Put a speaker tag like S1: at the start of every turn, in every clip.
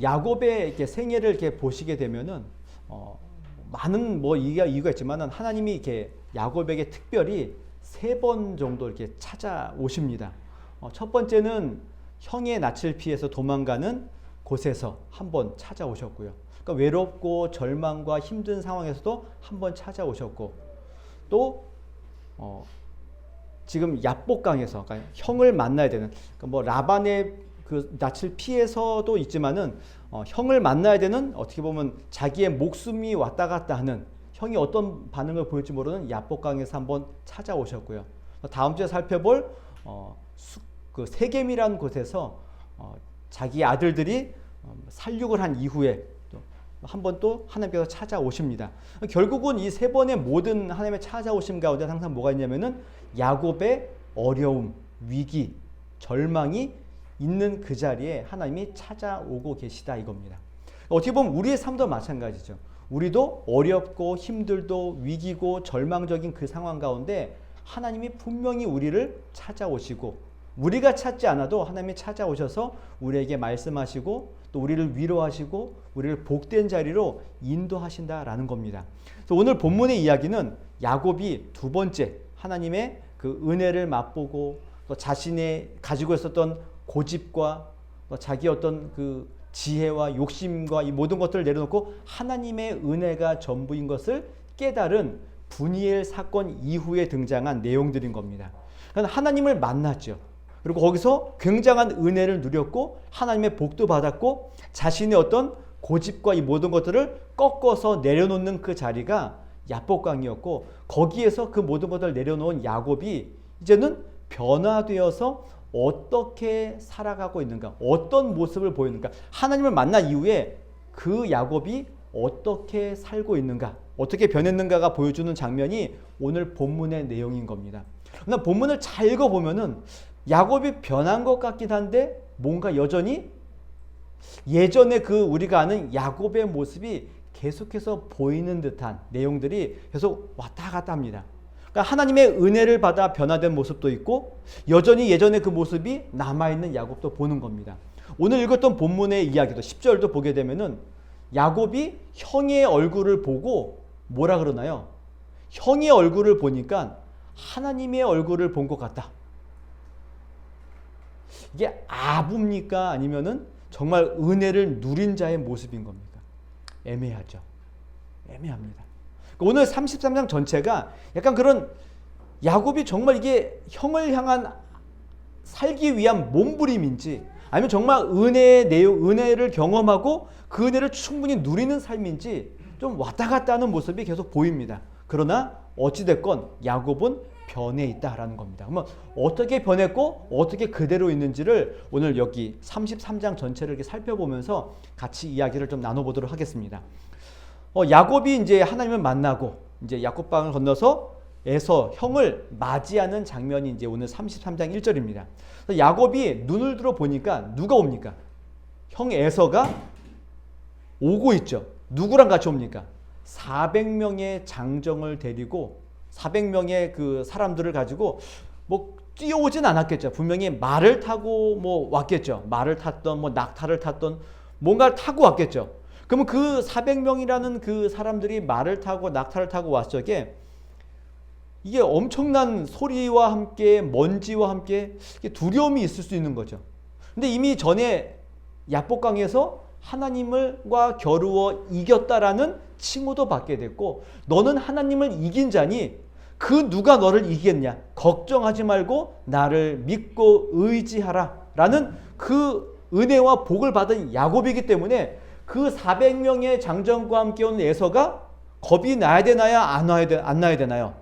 S1: 야곱의 이렇게 생애를 이렇게 보시게 되면은 많은 뭐 이유가 있지만은 하나님이 이렇게 야곱에게 특별히 3번 정도 이렇게 찾아오십니다. 첫 번째는 형의 낯을 피해서 도망가는 곳에서 한번 찾아오셨고요. 그러니까 외롭고 절망과 힘든 상황에서도 한번 찾아오셨고, 또 지금 야복강에서 그러니까 형을 만나야 되는, 그러니까 뭐 라반의 그 낯을 피해서도 있지만은 형을 만나야 되는, 어떻게 보면 자기의 목숨이 왔다 갔다 하는, 형이 어떤 반응을 보일지 모르는 야복강에서 한번 찾아오셨고요. 다음 주에 살펴볼 그 세겜이라는 곳에서 자기 아들들이 살육을 한 이후에 한 번 또 하나님께서 찾아오십니다. 결국은 이 3번의 모든 하나님의 찾아오심 가운데 항상 뭐가 있냐면은 야곱의 어려움, 위기, 절망이 있는 그 자리에 하나님이 찾아오고 계시다 이겁니다. 어떻게 보면 우리의 삶도 마찬가지죠. 우리도 어렵고 힘들고 위기고 절망적인 그 상황 가운데 하나님이 분명히 우리를 찾아오시고, 우리가 찾지 않아도 하나님이 찾아오셔서 우리에게 말씀하시고 또 우리를 위로하시고 우리를 복된 자리로 인도하신다라는 겁니다. 그래서 오늘 본문의 이야기는 야곱이 2번째 하나님의 그 은혜를 맛보고 또 자신의 가지고 있었던 고집과 또 자기 어떤 그 지혜와 욕심과 이 모든 것들을 내려놓고 하나님의 은혜가 전부인 것을 깨달은 분이엘 사건 이후에 등장한 내용들인 겁니다. 그러니까 하나님을 만났죠. 그리고 거기서 굉장한 은혜를 누렸고 하나님의 복도 받았고 자신의 어떤 고집과 이 모든 것들을 꺾어서 내려놓는 그 자리가 야복강이었고, 거기에서 그 모든 것들을 내려놓은 야곱이 이제는 변화되어서 어떻게 살아가고 있는가, 어떤 모습을 보이는가, 하나님을 만난 이후에 그 야곱이 어떻게 살고 있는가, 어떻게 변했는가가 보여주는 장면이 오늘 본문의 내용인 겁니다. 그러나 본문을 잘 읽어보면은 야곱이 변한 것 같긴 한데 뭔가 여전히 예전에 그 우리가 아는 야곱의 모습이 계속해서 보이는 듯한 내용들이 계속 왔다 갔다 합니다. 그러니까 하나님의 은혜를 받아 변화된 모습도 있고 여전히 예전의 그 모습이 남아있는 야곱도 보는 겁니다. 오늘 읽었던 본문의 이야기도 10절도 보게 되면은 야곱이 형의 얼굴을 보고 뭐라 그러나요? 형의 얼굴을 보니까 하나님의 얼굴을 본 것 같다. 이게 아부입니까? 아니면은 정말 은혜를 누린 자의 모습인 겁니까? 애매하죠. 애매합니다. 오늘 33장 전체가 약간 그런 야곱이 정말 이게 형을 향한 살기 위한 몸부림인지 아니면 정말 은혜의 내용, 은혜를 경험하고 그 은혜를 충분히 누리는 삶인지 좀 왔다 갔다 하는 모습이 계속 보입니다. 그러나 어찌됐건 야곱은 변해 있다라는 겁니다. 그러면 어떻게 변했고 어떻게 그대로 있는지를 오늘 여기 33장 전체를 이렇게 살펴보면서 같이 이야기를 좀 나눠보도록 하겠습니다. 야곱이 이제 하나님을 만나고 이제 야곱강을 건너서 에서 형을 맞이하는 장면이 이제 오늘 33장 1절입니다. 야곱이 눈을 들어 보니까 누가 옵니까? 형 에서가 오고 있죠. 누구랑 같이 옵니까? 400명의 장정을 데리고 400명의 그 사람들을 가지고 뭐 뛰어오진 않았겠죠. 분명히 말을 타고 뭐 왔겠죠. 말을 탔던 뭐 낙타를 탔던 뭔가를 타고 왔겠죠. 그러면 그 400명이라는 그 사람들이 말을 타고 낙타를 타고 왔을 적에 이게 엄청난 소리와 함께 먼지와 함께 두려움이 있을 수 있는 거죠. 근데 이미 전에 야복강에서 하나님과 겨루어 이겼다라는 칭호도 받게 됐고, 너는 하나님을 이긴 자니 그 누가 너를 이기겠냐, 걱정하지 말고 나를 믿고 의지하라 라는 그 은혜와 복을 받은 야곱이기 때문에 그 400명의 장정과 함께 온 에서가 겁이 나야 되나요? 안 나야 되나요?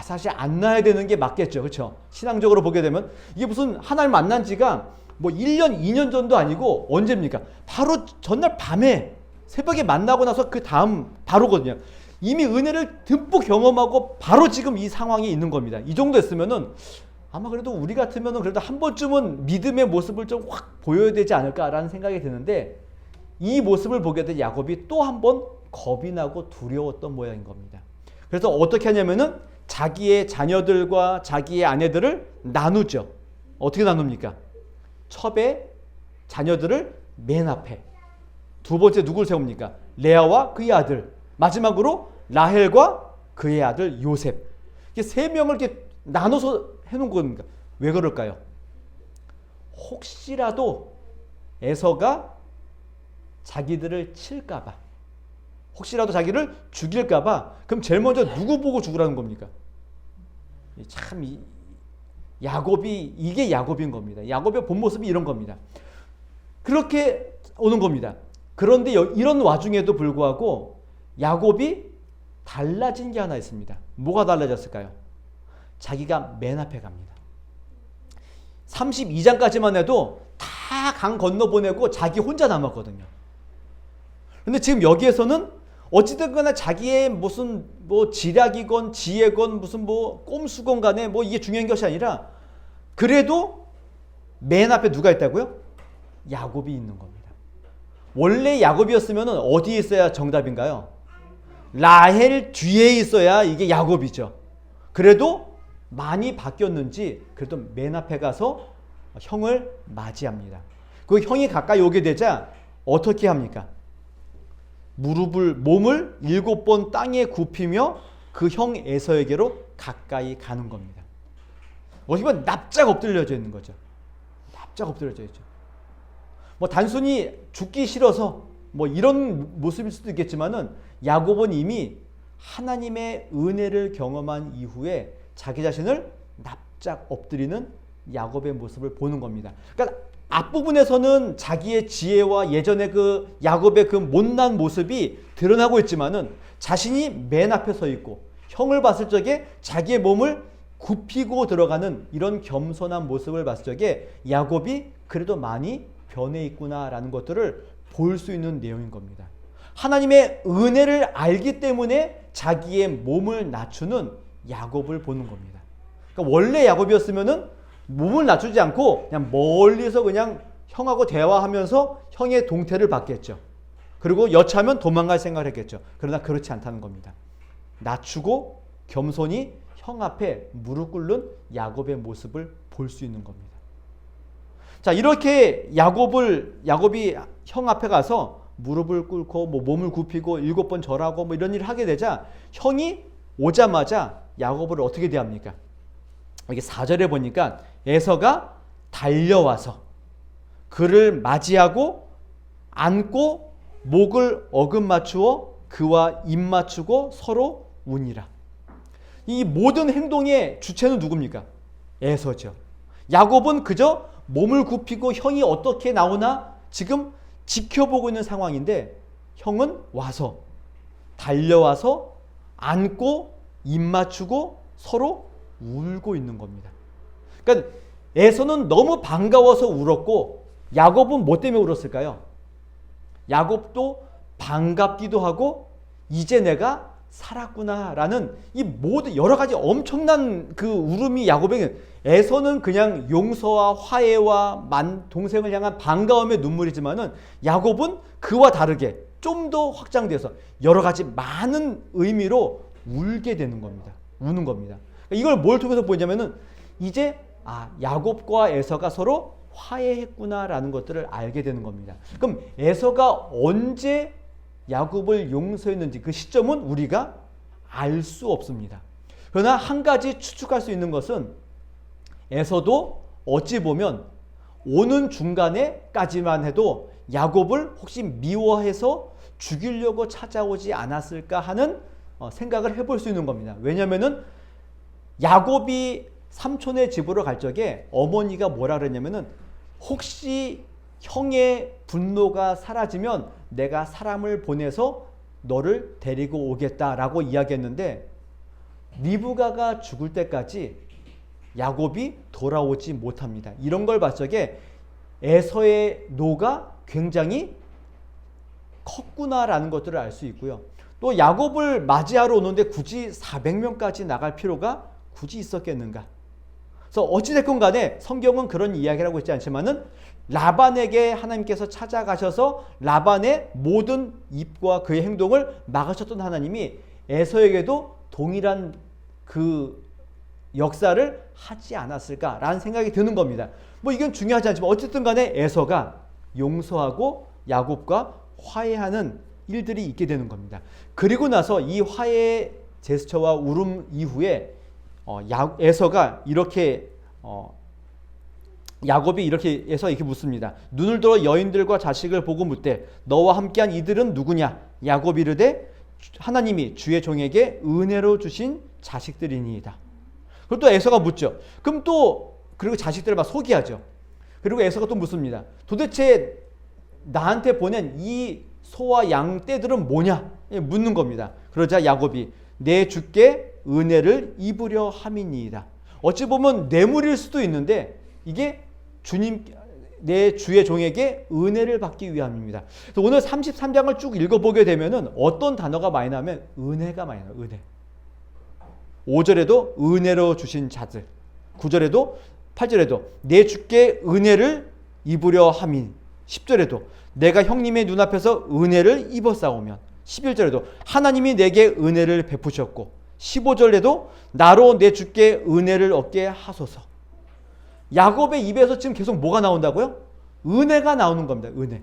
S1: 사실 안 나야 되는 게 맞겠죠. 그렇죠? 신앙적으로 보게 되면 이게 무슨 하나님 만난 지가 뭐 1년, 2년 전도 아니고 언제입니까? 바로 전날 밤에 새벽에 만나고 나서 그 다음 바로거든요. 이미 은혜를 듬뿍 경험하고 바로 지금 이 상황이 있는 겁니다. 이 정도 했으면은 아마 그래도 우리 같으면은 그래도 한 번쯤은 믿음의 모습을 좀 확 보여야 되지 않을까라는 생각이 드는데, 이 모습을 보게 된 야곱이 또 한 번 겁이 나고 두려웠던 모양인 겁니다. 그래서 어떻게 하냐면은 자기의 자녀들과 자기의 아내들을 나누죠. 어떻게 나눕니까? 첩의 자녀들을 맨 앞에. 두 번째 누굴 세웁니까? 레아와 그의 아들. 마지막으로 라헬과 그의 아들 요셉. 이게 세 명을 이렇게 나눠서 해놓은 겁니다. 왜 그럴까요? 혹시라도 에서가 자기들을 칠까봐, 혹시라도 자기를 죽일까봐, 그럼 제일 먼저 누구 보고 죽으라는 겁니까? 참 야곱이, 이게 야곱인 겁니다. 야곱의 본 모습이 이런 겁니다. 그렇게 오는 겁니다. 그런데 이런 와중에도 불구하고 야곱이 달라진 게 하나 있습니다. 뭐가 달라졌을까요? 자기가 맨 앞에 갑니다. 32장까지만 해도 다 강 건너 보내고 자기 혼자 남았거든요. 근데 지금 여기에서는 어찌든 간에 자기의 무슨 뭐 지략이건 지혜건 무슨 뭐 꼼수건 간에 뭐 이게 중요한 것이 아니라 그래도 맨 앞에 누가 있다고요? 야곱이 있는 겁니다. 원래 야곱이었으면 어디에 있어야 정답인가요? 라헬 뒤에 있어야 이게 야곱이죠. 그래도 많이 바뀌었는지 그래도 맨 앞에 가서 형을 맞이합니다. 그 형이 가까이 오게 되자 어떻게 합니까? 몸을 7번 땅에 굽히며 그 형 에서에게로 가까이 가는 겁니다. 어떻게 보면 납작 엎드려져 있는 거죠. 납작 엎드려져 있죠. 뭐 단순히 죽기 싫어서 뭐 이런 모습일 수도 있겠지만은 야곱은 이미 하나님의 은혜를 경험한 이후에 자기 자신을 납작 엎드리는 야곱의 모습을 보는 겁니다. 그러니까 앞부분에서는 자기의 지혜와 예전의 그 야곱의 그 못난 모습이 드러나고 있지만은 자신이 맨 앞에 서 있고 형을 봤을 적에 자기의 몸을 굽히고 들어가는 이런 겸손한 모습을 봤을 적에 야곱이 그래도 많이 변해 있구나라는 것들을 볼 수 있는 내용인 겁니다. 하나님의 은혜를 알기 때문에 자기의 몸을 낮추는 야곱을 보는 겁니다. 그러니까 원래 야곱이었으면은 몸을 낮추지 않고 그냥 멀리서 그냥 형하고 대화하면서 형의 동태를 받겠죠. 그리고 여차하면 도망갈 생각을 했겠죠. 그러나 그렇지 않다는 겁니다. 낮추고 겸손히 형 앞에 무릎 꿇는 야곱의 모습을 볼 수 있는 겁니다. 자, 이렇게 야곱이 형 앞에 가서 무릎을 꿇고 뭐 몸을 굽히고 7번 절하고 뭐 이런 일을 하게 되자 형이 오자마자 야곱을 어떻게 대합니까? 여기 4절에 보니까 에서가 달려와서 그를 맞이하고 안고 목을 어금 맞추어 그와 입 맞추고 서로 우니라. 이 모든 행동의 주체는 누굽니까? 에서죠. 야곱은 그저 몸을 굽히고 형이 어떻게 나오나 지금 지켜보고 있는 상황인데 형은 와서 달려와서 안고 입 맞추고 서로 울고 있는 겁니다. 그러니까 에서는 너무 반가워서 울었고 야곱은 뭐 때문에 울었을까요? 야곱도 반갑기도 하고 이제 내가 살았구나라는 이 모든 여러 가지 엄청난 그 울음이 야곱에게, 에서는 그냥 용서와 화해와 동생을 향한 반가움의 눈물이지만은 야곱은 그와 다르게 좀 더 확장돼서 여러 가지 많은 의미로 울게 되는 겁니다. 우는 겁니다. 이걸 뭘 통해서 보냐면은 이제 야곱과 에서가 서로 화해했구나라는 것들을 알게 되는 겁니다. 그럼 에서가 언제 야곱을 용서했는지 그 시점은 우리가 알 수 없습니다. 그러나 한 가지 추측할 수 있는 것은 에서도 어찌 보면 오는 중간에까지만 해도 야곱을 혹시 미워해서 죽이려고 찾아오지 않았을까 하는 생각을 해볼 수 있는 겁니다. 왜냐하면은 야곱이 삼촌의 집으로 갈 적에 어머니가 뭐라 그랬냐면은 혹시 형의 분노가 사라지면 내가 사람을 보내서 너를 데리고 오겠다라고 이야기했는데 리브가가 죽을 때까지 야곱이 돌아오지 못합니다. 이런 걸 봤을 적에 에서의 노가 굉장히 컸구나라는 것들을 알 수 있고요. 또 야곱을 맞이하러 오는데 굳이 400명까지 나갈 필요가 굳이 있었겠는가? 그래서 어찌됐건 간에 성경은 그런 이야기를 하고 있지 않지만은 라반에게 하나님께서 찾아가셔서 라반의 모든 입과 그의 행동을 막으셨던 하나님이 에서에게도 동일한 그 역사를 하지 않았을까라는 생각이 드는 겁니다. 뭐 이건 중요하지 않지만 어쨌든 간에 에서가 용서하고 야곱과 화해하는 일들이 있게 되는 겁니다. 그리고 나서 이 화해 제스처와 울음 이후에 에서가 이렇게 야곱이 이렇게 해서 이렇게 묻습니다. 눈을 들어 여인들과 자식을 보고 묻되 너와 함께한 이들은 누구냐? 야곱이 이르되 하나님이 주의 종에게 은혜로 주신 자식들이니이다. 그리고 또 에서가 묻죠. 그럼 또 그리고 자식들을 막 소개하죠. 그리고 에서가 또 묻습니다. 도대체 나한테 보낸 이 소와 양 떼들은 뭐냐? 묻는 겁니다. 그러자 야곱이 내 주께 은혜를 입으려 함이니이다. 어찌 보면 뇌물일 수도 있는데 이게 주님 내 주의 종에게 은혜를 받기 위함입니다. 그래서 오늘 33장을 쭉 읽어보게 되면은 어떤 단어가 많이 나오면 은혜가 많이 나와요. 은혜. 5절에도 은혜로 주신 자들, 9절에도 8절에도 내 주께 은혜를 입으려 함인, 10절에도 내가 형님의 눈앞에서 은혜를 입었사오면, 11절에도 하나님이 내게 은혜를 베푸셨고, 15절에도 나로 내 주께 은혜를 얻게 하소서. 야곱의 입에서 지금 계속 뭐가 나온다고요? 은혜가 나오는 겁니다. 은혜.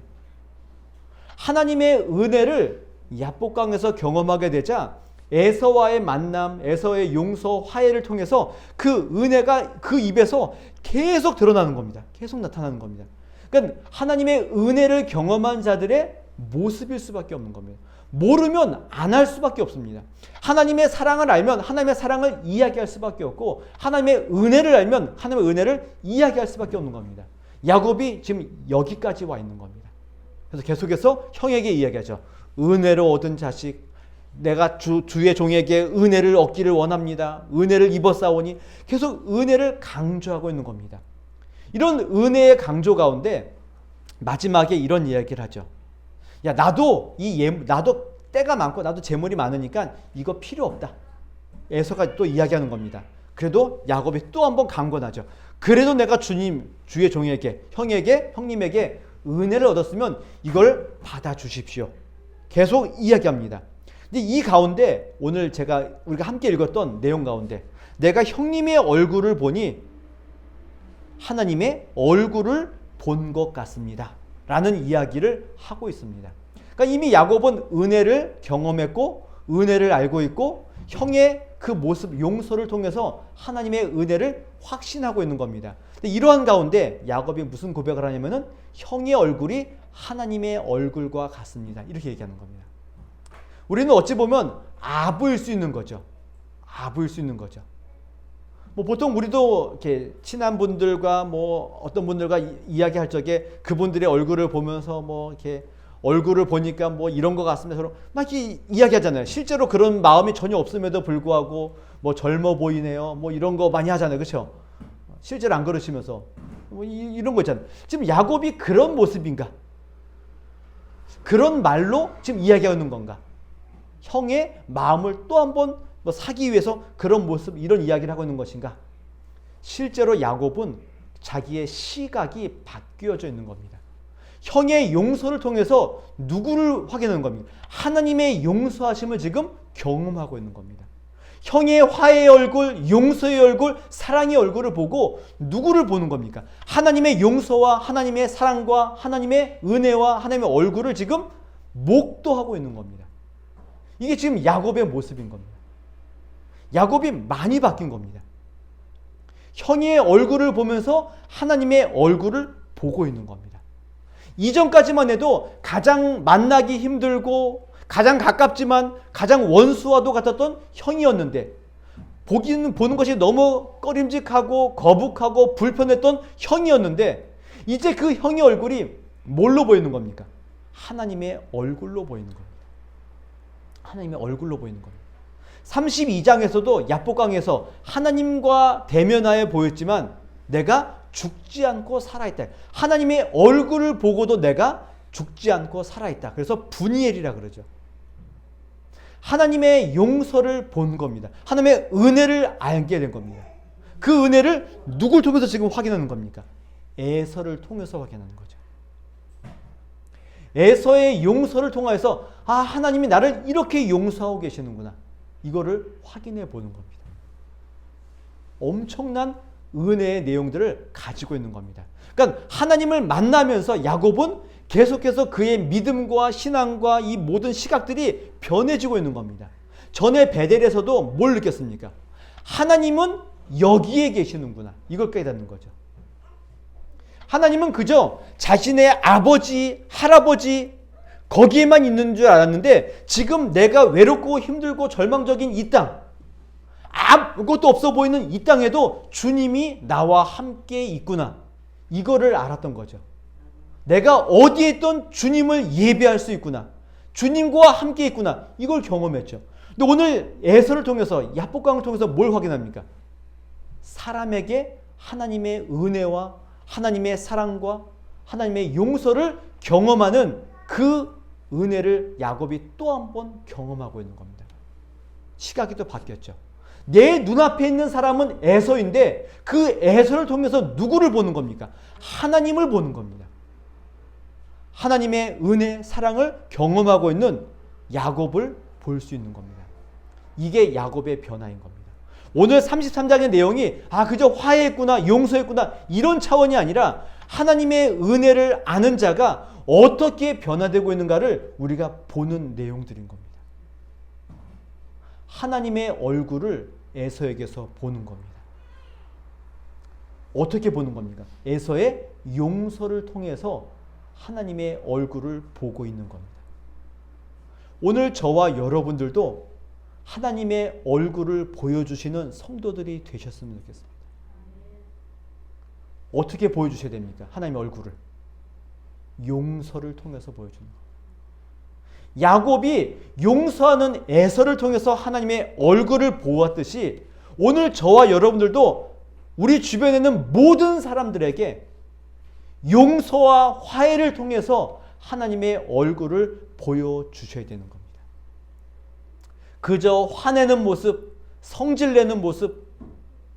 S1: 하나님의 은혜를 야복강에서 경험하게 되자 에서와의 만남, 에서의 용서, 화해를 통해서 그 은혜가 그 입에서 계속 드러나는 겁니다. 계속 나타나는 겁니다. 그러니까 하나님의 은혜를 경험한 자들의 모습일 수밖에 없는 겁니다. 모르면 안 할 수밖에 없습니다. 하나님의 사랑을 알면 하나님의 사랑을 이야기할 수밖에 없고, 하나님의 은혜를 알면 하나님의 은혜를 이야기할 수밖에 없는 겁니다. 야곱이 지금 여기까지 와 있는 겁니다. 그래서 계속해서 형에게 이야기하죠. 은혜로 얻은 자식, 내가 주의 종에게 은혜를 얻기를 원합니다. 은혜를 입었사오니, 계속 은혜를 강조하고 있는 겁니다. 이런 은혜의 강조 가운데 마지막에 이런 이야기를 하죠. 야, 나도 때가 많고 나도 재물이 많으니까 이거 필요 없다. 에서가 또 이야기하는 겁니다. 그래도 야곱이 또 한번 강권하죠. 그래도 내가 주의 종에게, 형님에게 은혜를 얻었으면 이걸 받아주십시오. 계속 이야기합니다. 근데 이 가운데 오늘 우리가 함께 읽었던 내용 가운데 내가 형님의 얼굴을 보니 하나님의 얼굴을 본 것 같습니다. 라는 이야기를 하고 있습니다. 그러니까 이미 야곱은 은혜를 경험했고 은혜를 알고 있고 형의 그 모습, 용서를 통해서 하나님의 은혜를 확신하고 있는 겁니다. 근데 이러한 가운데 야곱이 무슨 고백을 하냐면은 형의 얼굴이 하나님의 얼굴과 같습니다. 이렇게 얘기하는 겁니다. 우리는 어찌 보면 아부일 수 있는 거죠. 아부일 수 있는 거죠. 보통 우리도 이렇게 친한 분들과 어떤 분들과 이야기할 적에 그분들의 얼굴을 보면서 이렇게 얼굴을 보니까 이런 것 같습니다. 서로 막 이렇게 이야기하잖아요. 실제로 그런 마음이 전혀 없음에도 불구하고 젊어 보이네요. 이런 거 많이 하잖아요. 그렇죠? 실제로 안 그러시면서 이런 거 있잖아요. 지금 야곱이 그런 모습인가? 그런 말로 지금 이야기하는 건가? 형의 마음을 또 한번 사기 위해서 그런 모습, 이런 이야기를 하고 있는 것인가? 실제로 야곱은 자기의 시각이 바뀌어져 있는 겁니다. 형의 용서를 통해서 누구를 확인하는 겁니까? 하나님의 용서하심을 지금 경험하고 있는 겁니다. 형의 화해의 얼굴, 용서의 얼굴, 사랑의 얼굴을 보고 누구를 보는 겁니까? 하나님의 용서와 하나님의 사랑과 하나님의 은혜와 하나님의 얼굴을 지금 목도하고 있는 겁니다. 이게 지금 야곱의 모습인 겁니다. 야곱이 많이 바뀐 겁니다. 형의 얼굴을 보면서 하나님의 얼굴을 보고 있는 겁니다. 이전까지만 해도 가장 만나기 힘들고 가장 가깝지만 가장 원수와도 같았던 형이었는데 보는 것이 너무 꺼림직하고 거북하고 불편했던 형이었는데 이제 그 형의 얼굴이 뭘로 보이는 겁니까? 하나님의 얼굴로 보이는 겁니다. 하나님의 얼굴로 보이는 겁니다. 32장에서도 야복강에서 하나님과 대면하여 보였지만 내가 죽지 않고 살아있다. 하나님의 얼굴을 보고도 내가 죽지 않고 살아있다. 그래서 분이엘이라 그러죠. 하나님의 용서를 본 겁니다. 하나님의 은혜를 알게 된 겁니다. 그 은혜를 누굴 통해서 지금 확인하는 겁니까? 에서를 통해서 확인하는 거죠. 에서의 용서를 통해서 하나님이 나를 이렇게 용서하고 계시는구나. 이거를 확인해 보는 겁니다. 엄청난 은혜의 내용들을 가지고 있는 겁니다. 그러니까 하나님을 만나면서 야곱은 계속해서 그의 믿음과 신앙과 이 모든 시각들이 변해지고 있는 겁니다. 전에 베델에서도 뭘 느꼈습니까? 하나님은 여기에 계시는구나. 이걸 깨닫는 거죠. 하나님은 그저 자신의 아버지, 할아버지 거기에만 있는 줄 알았는데 지금 내가 외롭고 힘들고 절망적인 이 땅, 아무것도 없어 보이는 이 땅에도 주님이 나와 함께 있구나. 이거를 알았던 거죠. 내가 어디에 있던 주님을 예배할 수 있구나. 주님과 함께 있구나. 이걸 경험했죠. 근데 오늘 에서를 통해서, 야복강을 통해서 뭘 확인합니까? 사람에게 하나님의 은혜와 하나님의 사랑과 하나님의 용서를 경험하는 그 은혜를 야곱이 또 한 번 경험하고 있는 겁니다. 시각이 또 바뀌었죠. 내 눈앞에 있는 사람은 에서인데 그 에서를 통해서 누구를 보는 겁니까? 하나님을 보는 겁니다. 하나님의 은혜, 사랑을 경험하고 있는 야곱을 볼 수 있는 겁니다. 이게 야곱의 변화인 겁니다. 오늘 33장의 내용이 그저 화해했구나, 용서했구나 이런 차원이 아니라 하나님의 은혜를 아는 자가 어떻게 변화되고 있는가를 우리가 보는 내용들인 겁니다. 하나님의 얼굴을 에서에게서 보는 겁니다. 어떻게 보는 겁니까? 에서의 용서를 통해서 하나님의 얼굴을 보고 있는 겁니다. 오늘 저와 여러분들도 하나님의 얼굴을 보여주시는 성도들이 되셨으면 좋겠습니다. 어떻게 보여주셔야 됩니까? 하나님의 얼굴을. 용서를 통해서 보여주는 겁니다. 야곱이 용서하는 에서를 통해서 하나님의 얼굴을 보았듯이 오늘 저와 여러분들도 우리 주변에 있는 모든 사람들에게 용서와 화해를 통해서 하나님의 얼굴을 보여주셔야 되는 겁니다. 그저 화내는 모습, 성질내는 모습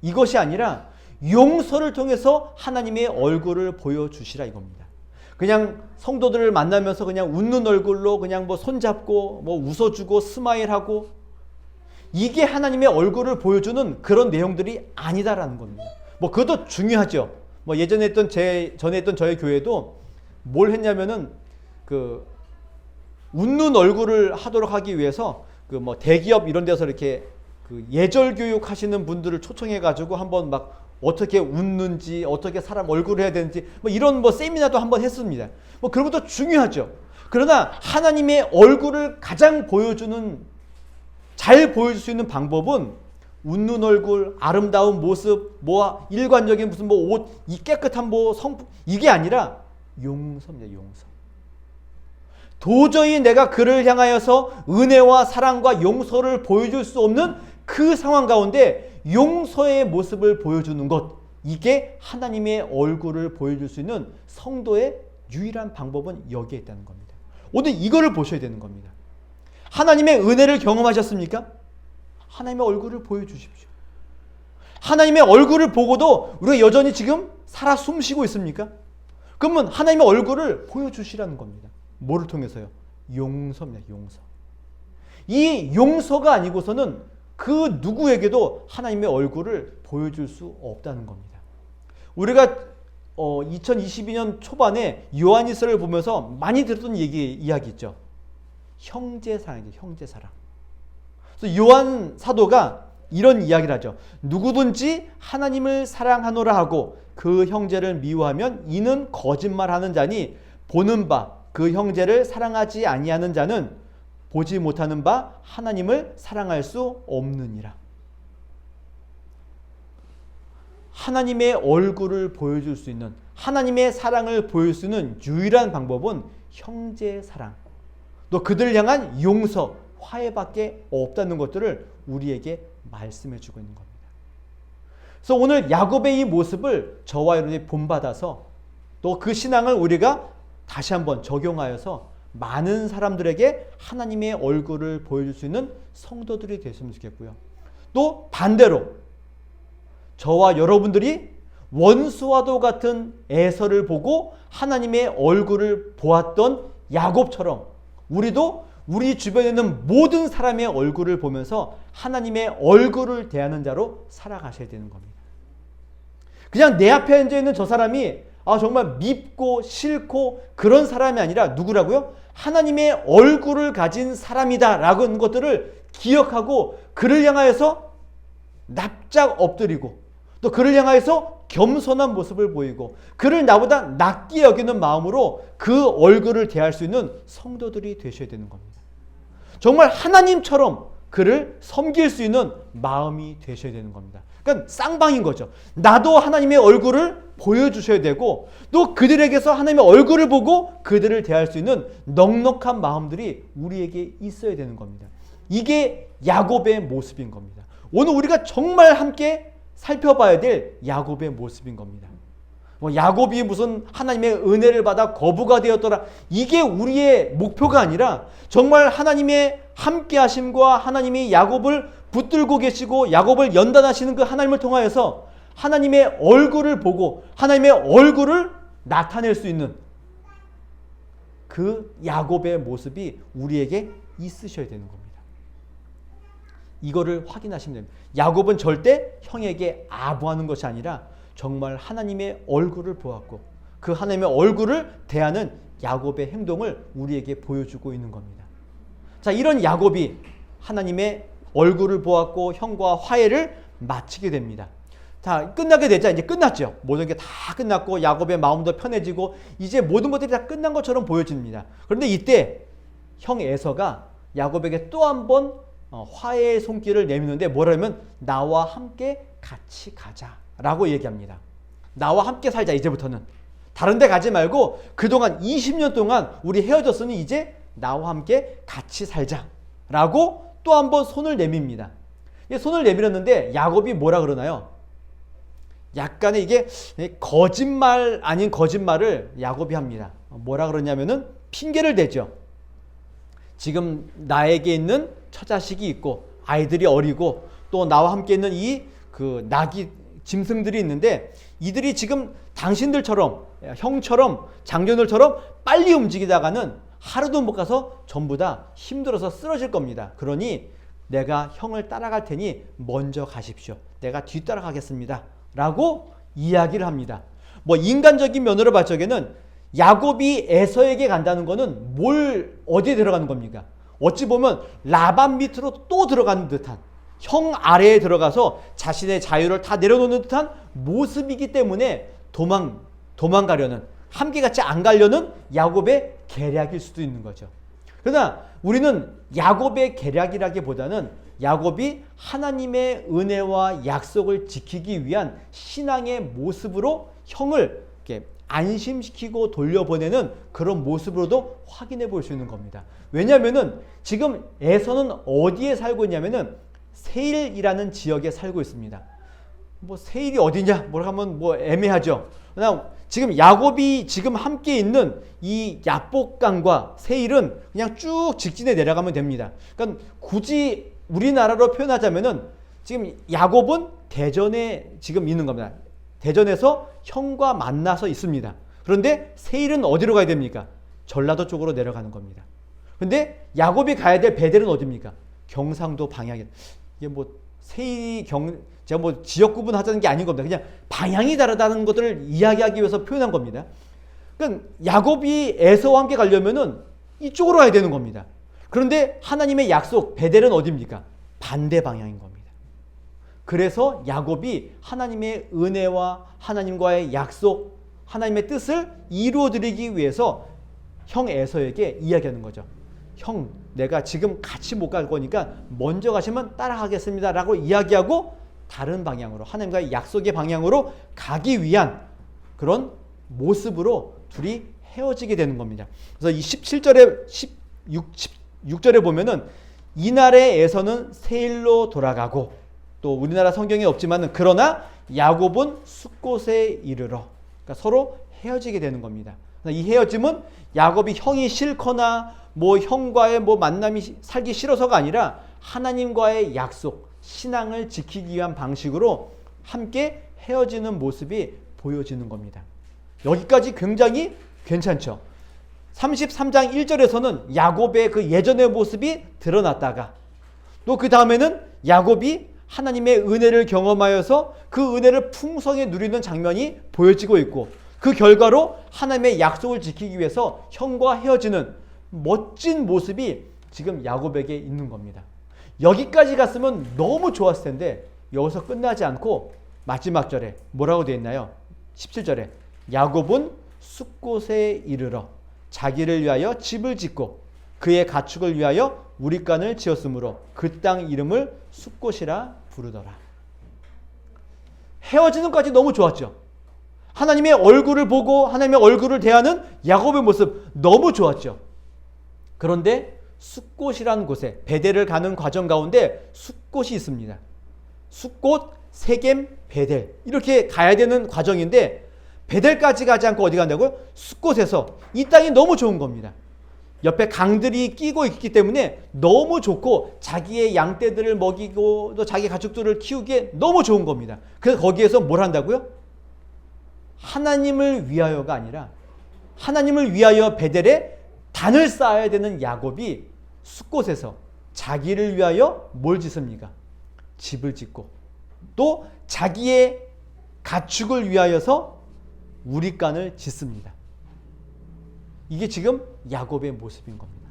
S1: 이것이 아니라 용서를 통해서 하나님의 얼굴을 보여주시라 이겁니다. 그냥 성도들을 만나면서 그냥 웃는 얼굴로 그냥 뭐 손잡고 뭐 웃어주고 스마일하고 이게 하나님의 얼굴을 보여주는 그런 내용들이 아니다라는 겁니다. 뭐 그것도 중요하죠. 뭐 예전에 전에 했던 저희 교회도 뭘 했냐면은 그 웃는 얼굴을 하도록 하기 위해서 그 뭐 대기업 이런 데서 이렇게 그 예절 교육 하시는 분들을 초청해 가지고 한번 막 어떻게 웃는지 어떻게 사람 얼굴을 해야 되는지 뭐 이런 뭐 세미나도 한번 했습니다. 뭐 그런 것도 중요하죠. 그러나 하나님의 얼굴을 가장 잘 보여줄 수 있는 방법은 웃는 얼굴, 아름다운 모습, 뭐 일관적인 무슨 뭐 옷, 이 깨끗한 뭐 성품 이게 아니라 용서입니다. 용서. 도저히 내가 그를 향하여서 은혜와 사랑과 용서를 보여줄 수 없는 그 상황 가운데 용서의 모습을 보여주는 것, 이게 하나님의 얼굴을 보여줄 수 있는 성도의 유일한 방법은 여기에 있다는 겁니다. 오늘 이거를 보셔야 되는 겁니다. 하나님의 은혜를 경험하셨습니까? 하나님의 얼굴을 보여주십시오. 하나님의 얼굴을 보고도 우리가 여전히 지금 살아 숨쉬고 있습니까? 그러면 하나님의 얼굴을 보여주시라는 겁니다. 뭐를 통해서요? 용서입니다. 용서. 이 용서가 아니고서는 그 누구에게도 하나님의 얼굴을 보여줄 수 없다는 겁니다. 우리가 2022년 초반에 요한일서를 보면서 많이 들었던 이야기 있죠. 형제사랑이죠. 형제사랑. 그래서 요한 사도가 이런 이야기를 하죠. 누구든지 하나님을 사랑하노라 하고 그 형제를 미워하면 이는 거짓말하는 자니 보는 바 그 형제를 사랑하지 아니하는 자는 보지 못하는 바 하나님을 사랑할 수 없느니라. 하나님의 얼굴을 보여줄 수 있는, 하나님의 사랑을 보여줄 수 있는 유일한 방법은 형제 사랑, 또 그들을 향한 용서, 화해밖에 없다는 것들을 우리에게 말씀해 주고 있는 겁니다. 그래서 오늘 야곱의 이 모습을 저와 여러분이 본받아서 또 그 신앙을 우리가 다시 한번 적용하여서 많은 사람들에게 하나님의 얼굴을 보여줄 수 있는 성도들이 됐으면 좋겠고요. 또 반대로 저와 여러분들이 원수와도 같은 에서를 보고 하나님의 얼굴을 보았던 야곱처럼 우리도 우리 주변에 있는 모든 사람의 얼굴을 보면서 하나님의 얼굴을 대하는 자로 살아가셔야 되는 겁니다. 그냥 내 앞에 앉아 있는 저 사람이 정말 밉고 싫고 그런 사람이 아니라 누구라고요? 하나님의 얼굴을 가진 사람이다라는 것들을 기억하고 그를 향하여서 납작 엎드리고 또 그를 향하여서 겸손한 모습을 보이고 그를 나보다 낫게 여기는 마음으로 그 얼굴을 대할 수 있는 성도들이 되셔야 되는 겁니다. 정말 하나님처럼 그를 섬길 수 있는 마음이 되셔야 되는 겁니다. 그러니까 쌍방인 거죠. 나도 하나님의 얼굴을 보여주셔야 되고 또 그들에게서 하나님의 얼굴을 보고 그들을 대할 수 있는 넉넉한 마음들이 우리에게 있어야 되는 겁니다. 이게 야곱의 모습인 겁니다. 오늘 우리가 정말 함께 살펴봐야 될 야곱의 모습인 겁니다. 야곱이 무슨 하나님의 은혜를 받아 거부가 되었더라. 이게 우리의 목표가 아니라 정말 하나님의 함께 하심과 하나님이 야곱을 붙들고 계시고 야곱을 연단하시는 그 하나님을 통하여서 하나님의 얼굴을 보고 하나님의 얼굴을 나타낼 수 있는 그 야곱의 모습이 우리에게 있으셔야 되는 겁니다. 이거를 확인하시면 됩니다. 야곱은 절대 형에게 아부하는 것이 아니라 정말 하나님의 얼굴을 보았고 그 하나님의 얼굴을 대하는 야곱의 행동을 우리에게 보여주고 있는 겁니다. 자, 이런 야곱이 하나님의 얼굴을 보았고 형과 화해를 마치게 됩니다. 다 끝나게 되자 이제 끝났죠. 모든 게 다 끝났고 야곱의 마음도 편해지고 이제 모든 것들이 다 끝난 것처럼 보여집니다. 그런데 이때 형 에서가 야곱에게 또 한 번 화해의 손길을 내미는데 뭐라면 나와 함께 같이 가자라고 얘기합니다. 나와 함께 살자. 이제부터는 다른 데 가지 말고 그동안 20년 동안 우리 헤어졌으니 이제 나와 함께 같이 살자라고 또 한 번 손을 내밉니다. 손을 내밀었는데 야곱이 뭐라 그러나요? 약간의 이게 거짓말 아닌 거짓말을 야곱이 합니다. 뭐라 그러냐면은 핑계를 대죠. 지금 나에게 있는 처자식이 있고 아이들이 어리고 또 나와 함께 있는 이 그 나귀 짐승들이 있는데 이들이 지금 당신들처럼 형처럼 장녀들처럼 빨리 움직이다가는 하루도 못 가서 전부 다 힘들어서 쓰러질 겁니다. 그러니 내가 형을 따라갈 테니 먼저 가십시오. 내가 뒤따라가겠습니다. 라고 이야기를 합니다. 뭐 인간적인 면으로 볼 적에는 야곱이 에서에게 간다는 거는 어디에 들어가는 겁니까? 어찌 보면 라반 밑으로 또 들어가는 듯한 형 아래에 들어가서 자신의 자유를 다 내려놓는 듯한 모습이기 때문에 도망가려는 함께 같이 안 가려는 야곱의 계략일 수도 있는 거죠. 그러나 우리는 야곱의 계략이라기보다는 야곱이 하나님의 은혜와 약속을 지키기 위한 신앙의 모습으로 형을 이렇게 안심시키고 돌려보내는 그런 모습으로도 확인해 볼 수 있는 겁니다. 왜냐하면은 지금 에서는 어디에 살고 있냐면은 세일이라는 지역에 살고 있습니다. 뭐 세일이 어디냐? 뭐라 하면 뭐 애매하죠. 그냥 지금 야곱이 지금 함께 있는 이 야복강과 세일은 그냥 쭉 직진해 내려가면 됩니다. 그러니까 굳이 우리나라로 표현하자면은 지금 야곱은 대전에 지금 있는 겁니다. 대전에서 형과 만나서 있습니다. 그런데 세일은 어디로 가야 됩니까? 전라도 쪽으로 내려가는 겁니다. 그런데 야곱이 가야 될 베델은 어디입니까? 경상도 방향에. 이게 뭐 세일이 제가 뭐 지역 구분하자는 게 아닌 겁니다. 그냥 방향이 다르다는 것들을 이야기하기 위해서 표현한 겁니다. 그러니까 야곱이 에서와 함께 가려면은 이쪽으로 가야 되는 겁니다. 그런데 하나님의 약속 베델은 어디입니까? 반대 방향인 겁니다. 그래서 야곱이 하나님의 은혜와 하나님과의 약속, 하나님의 뜻을 이루어드리기 위해서 형 에서에게 이야기하는 거죠. 형, 내가 지금 같이 못 갈 거니까 먼저 가시면 따라가겠습니다 라고 이야기하고 다른 방향으로 하나님과의 약속의 방향으로 가기 위한 그런 모습으로 둘이 헤어지게 되는 겁니다. 그래서 이 17절에 16절에 보면은 이날에 에서는 세일로 돌아가고 또 우리나라 성경에 없지만은 그러나 야곱은 숫곳에 이르러 그러니까 서로 헤어지게 되는 겁니다. 이 헤어짐은 야곱이 형이 싫거나 뭐 형과의 뭐 만남이 살기 싫어서가 아니라 하나님과의 약속, 신앙을 지키기 위한 방식으로 함께 헤어지는 모습이 보여지는 겁니다. 여기까지 굉장히 괜찮죠. 33장 1절에서는 야곱의 그 예전의 모습이 드러났다가 또 그 다음에는 야곱이 하나님의 은혜를 경험하여서 그 은혜를 풍성히 누리는 장면이 보여지고 있고, 그 결과로 하나님의 약속을 지키기 위해서 형과 헤어지는 멋진 모습이 지금 야곱에게 있는 겁니다. 여기까지 갔으면 너무 좋았을 텐데 여기서 끝나지 않고 마지막 절에 뭐라고 되어 있나요? 17절에 야곱은 숫곳에 이르러 자기를 위하여 집을 짓고 그의 가축을 위하여 우릿간을 지었으므로 그 땅 이름을 숫곳이라 부르더라. 헤어지는 것까지 너무 좋았죠. 하나님의 얼굴을 보고 하나님의 얼굴을 대하는 야곱의 모습 너무 좋았죠. 그런데 숫곳이라는 곳에 베델을 가는 과정 가운데 숫곳이 있습니다. 숫곳, 세겜, 베델 이렇게 가야 되는 과정인데 베델까지 가지 않고 어디 간다고요? 숫곳에서 이 땅이 너무 좋은 겁니다. 옆에 강들이 끼고 있기 때문에 너무 좋고 자기의 양떼들을 먹이고 또 자기 가축들을 키우기에 너무 좋은 겁니다. 그래서 거기에서 뭘 한다고요? 하나님을 위하여가 아니라 하나님을 위하여 베델에 단을 쌓아야 되는 야곱이 숫곳에서 자기를 위하여 뭘 짓습니까? 집을 짓고 또 자기의 가축을 위하여서 우릿간을 짓습니다. 이게 지금 야곱의 모습인 겁니다.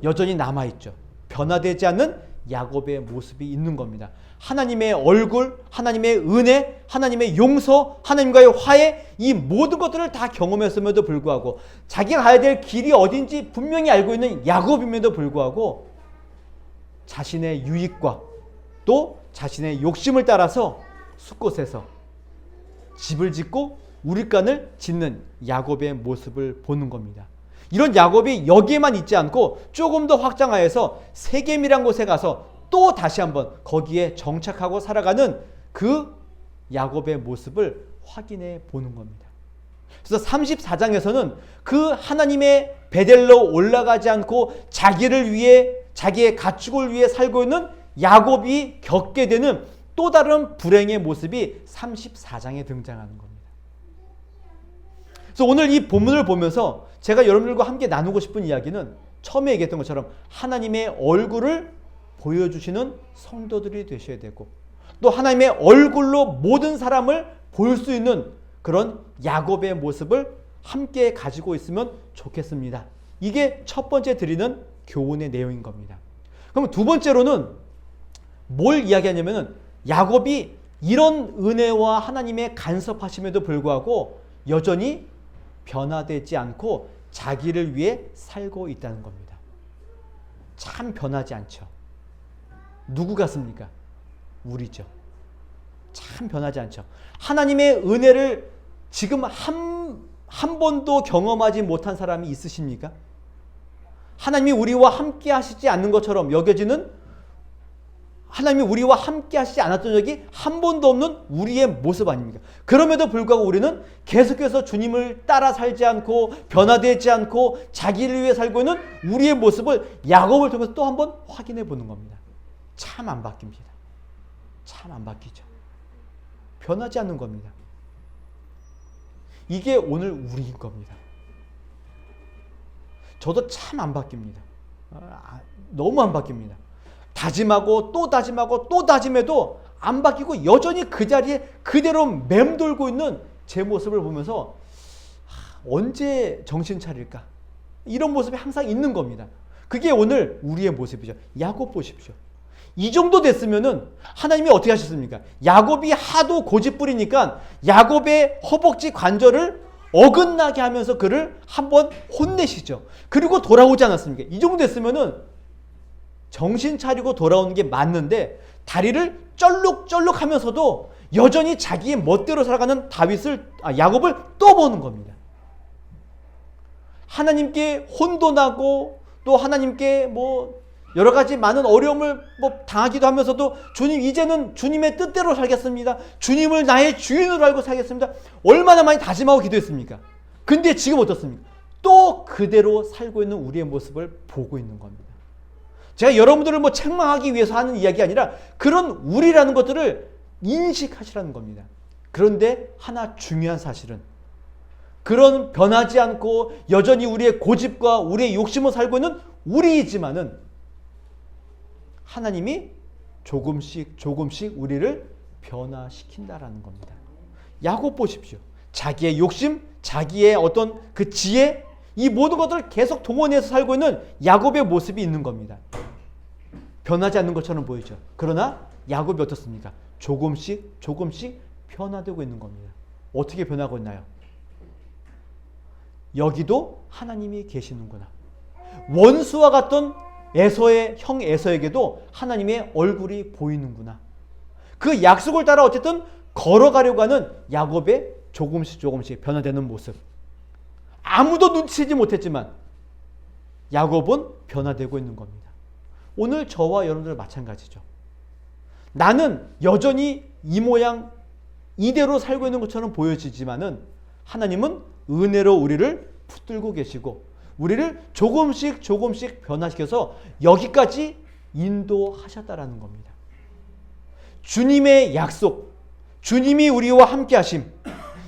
S1: 여전히 남아있죠. 변화되지 않는 야곱의 모습이 있는 겁니다. 하나님의 얼굴, 하나님의 은혜, 하나님의 용서, 하나님과의 화해 이 모든 것들을 다 경험했음에도 불구하고 자기가 가야 될 길이 어딘지 분명히 알고 있는 야곱임에도 불구하고 자신의 유익과 또 자신의 욕심을 따라서 숫곳에서 집을 짓고 우릿간을 짓는 야곱의 모습을 보는 겁니다. 이런 야곱이 여기에만 있지 않고 조금 더 확장하여서 세겜이란 곳에 가서 또 다시 한번 거기에 정착하고 살아가는 그 야곱의 모습을 확인해 보는 겁니다. 그래서 34장에서는 그 하나님의 베델로 올라가지 않고 자기를 위해 자기의 가축을 위해 살고 있는 야곱이 겪게 되는 또 다른 불행의 모습이 34장에 등장하는 겁니다. 그래서 오늘 이 본문을 보면서 제가 여러분들과 함께 나누고 싶은 이야기는 처음에 얘기했던 것처럼 하나님의 얼굴을 보여주시는 성도들이 되셔야 되고 또 하나님의 얼굴로 모든 사람을 볼 수 있는 그런 야곱의 모습을 함께 가지고 있으면 좋겠습니다. 이게 첫 번째 드리는 교훈의 내용인 겁니다. 그럼 두 번째로는 뭘 이야기하냐면은 야곱이 이런 은혜와 하나님의 간섭하심에도 불구하고 여전히 변화되지 않고 자기를 위해 살고 있다는 겁니다. 참 변하지 않죠. 누구 같습니까? 우리죠. 참 변하지 않죠. 하나님의 은혜를 지금 한 번도 경험하지 못한 사람이 있으십니까? 하나님이 우리와 함께 하시지 않는 것처럼 여겨지는 하나님이 우리와 함께 하시지 않았던 적이 한 번도 없는 우리의 모습 아닙니까? 그럼에도 불구하고 우리는 계속해서 주님을 따라 살지 않고 변화되지 않고 자기를 위해 살고 있는 우리의 모습을 야곱을 통해서 또 한 번 확인해 보는 겁니다. 참 안 바뀝니다. 참 안 바뀌죠. 변하지 않는 겁니다. 이게 오늘 우리인 겁니다. 저도 참 안 바뀝니다. 너무 안 바뀝니다. 다짐하고 또 다짐하고 또 다짐해도 안 바뀌고 여전히 그 자리에 그대로 맴돌고 있는 제 모습을 보면서 언제 정신 차릴까? 이런 모습이 항상 있는 겁니다. 그게 오늘 우리의 모습이죠. 야곱 보십시오. 이 정도 됐으면은 하나님이 어떻게 하셨습니까? 야곱이 하도 고집부리니까 야곱의 허벅지 관절을 어긋나게 하면서 그를 한번 혼내시죠. 그리고 돌아오지 않았습니까? 이 정도 됐으면은 정신 차리고 돌아오는 게 맞는데 다리를 쩔룩쩔룩 하면서도 여전히 자기의 멋대로 살아가는 야곱을 또 보는 겁니다. 하나님께 혼돈하고 또 하나님께 여러 가지 많은 어려움을 당하기도 하면서도 주님 이제는 주님의 뜻대로 살겠습니다. 주님을 나의 주인으로 알고 살겠습니다. 얼마나 많이 다짐하고 기도했습니까? 근데 지금 어떻습니까? 또 그대로 살고 있는 우리의 모습을 보고 있는 겁니다. 제가 여러분들을 책망하기 위해서 하는 이야기가 아니라 그런 우리라는 것들을 인식하시라는 겁니다. 그런데 하나 중요한 사실은 그런 변하지 않고 여전히 우리의 고집과 우리의 욕심을 살고 있는 우리이지만은 하나님이 조금씩 조금씩 우리를 변화시킨다라는 겁니다. 야곱 보십시오. 자기의 욕심, 자기의 어떤 그 지혜, 이 모든 것들을 계속 동원해서 살고 있는 야곱의 모습이 있는 겁니다. 변하지 않는 것처럼 보이죠. 그러나 야곱이 어떻습니까? 조금씩 조금씩 변화되고 있는 겁니다. 어떻게 변하고 있나요? 여기도 하나님이 계시는구나. 원수와 같던 에서의 형 에서에게도 하나님의 얼굴이 보이는구나. 그 약속을 따라 어쨌든 걸어가려고 하는 야곱의 조금씩 조금씩 변화되는 모습. 아무도 눈치채지 못했지만 야곱은 변화되고 있는 겁니다. 오늘 저와 여러분들 마찬가지죠. 나는 여전히 이 모양 이대로 살고 있는 것처럼 보여지지만은 하나님은 은혜로 우리를 붙들고 계시고 우리를 조금씩 조금씩 변화시켜서 여기까지 인도하셨다라는 겁니다. 주님의 약속, 주님이 우리와 함께 하심,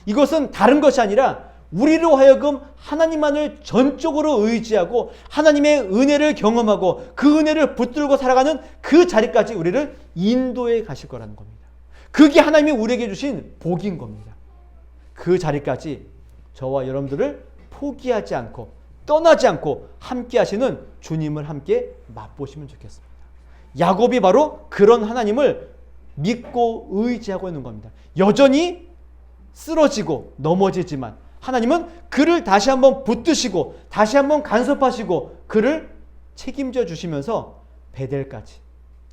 S1: 이것은 다른 것이 아니라 우리로 하여금 하나님만을 전적으로 의지하고 하나님의 은혜를 경험하고 그 은혜를 붙들고 살아가는 그 자리까지 우리를 인도해 가실 거라는 겁니다. 그게 하나님이 우리에게 주신 복인 겁니다. 그 자리까지 저와 여러분들을 포기하지 않고 떠나지 않고 함께 하시는 주님을 함께 맛보시면 좋겠습니다. 야곱이 바로 그런 하나님을 믿고 의지하고 있는 겁니다. 여전히 쓰러지고 넘어지지만 하나님은 그를 다시 한번 붙드시고 다시 한번 간섭하시고 그를 책임져 주시면서 베델까지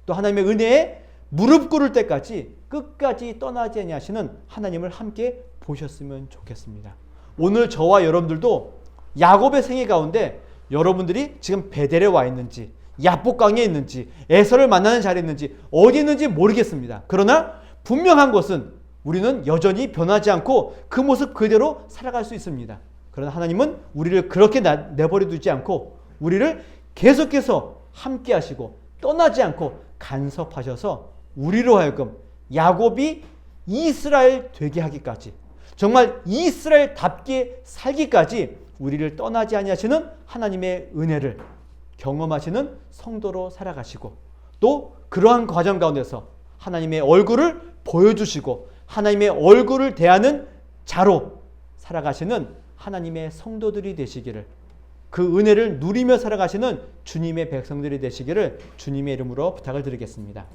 S1: 또 하나님의 은혜에 무릎 꿇을 때까지 끝까지 떠나지 아니하시는 하나님을 함께 보셨으면 좋겠습니다. 오늘 저와 여러분들도 야곱의 생애 가운데 여러분들이 지금 베델에 와 있는지 야복강에 있는지 에서를 만나는 자리에 있는지 어디 있는지 모르겠습니다. 그러나 분명한 것은 우리는 여전히 변하지 않고 그 모습 그대로 살아갈 수 있습니다. 그러나 하나님은 우리를 그렇게 내버려 두지 않고 우리를 계속해서 함께 하시고 떠나지 않고 간섭하셔서 우리로 하여금 야곱이 이스라엘 되게 하기까지 정말 이스라엘답게 살기까지 우리를 떠나지 아니하시는 하나님의 은혜를 경험하시는 성도로 살아가시고 또 그러한 과정 가운데서 하나님의 얼굴을 보여주시고 하나님의 얼굴을 대하는 자로 살아가시는 하나님의 성도들이 되시기를 그 은혜를 누리며 살아가시는 주님의 백성들이 되시기를 주님의 이름으로 부탁을 드리겠습니다.